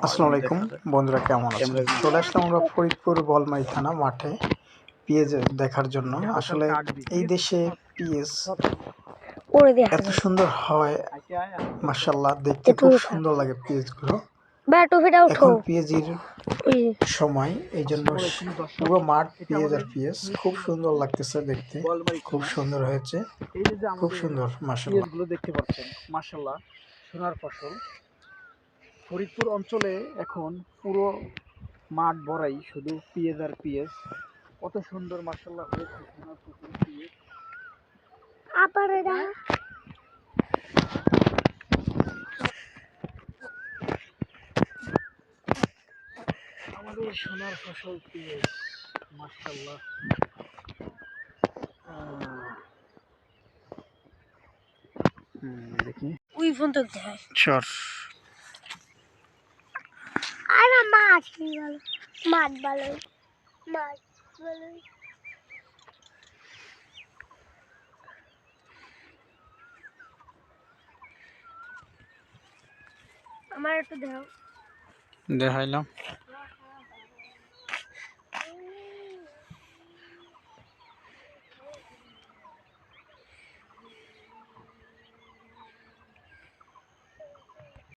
আসসালামু আলাইকুম বন্ধুরা, কেমন আছেন? চলে আসলাম আমরা ফরিদপুর বলমাই থানা মাঠে পেঁয়াজ দেখার জন্য। আসলে এই দেশে পেঁয়াজ এত সুন্দর হয়, মাশাআল্লাহ, দেখতে খুব সুন্দর লাগে পেঁয়াজগুলো। এখন পেঁয়াজির সময়, এই জন্য পুরো মাঠ পেঁয়াজ আর পেঁয়াজ, খুব সুন্দর লাগতেছে দেখতে, খুব সুন্দর হয়েছে, খুব সুন্দর। মাশাআল্লাহ, পেঁয়াজগুলো দেখতে পাচ্ছেন, মাশাআল্লাহ, সোনার ফসল। ফরিদপুর অঞ্চলে এখন পুরো মাঠ ভরাই শুধু পেঁয়াজ আর পেঁয়াজ। কত সুন্দর মাশাআল্লাহ হয়েছে সোনার ফসল পেঁয়াজ। আমাদের সোনার ফসল পেঁয়াজ, মাশাআল্লাহ। দেখি ওই ফোন তো দেখায় চর আর মাছ ভালো, মাছ ভালো, মাছ ভালো। আমার একটু দেখাও। দেখাইলাম।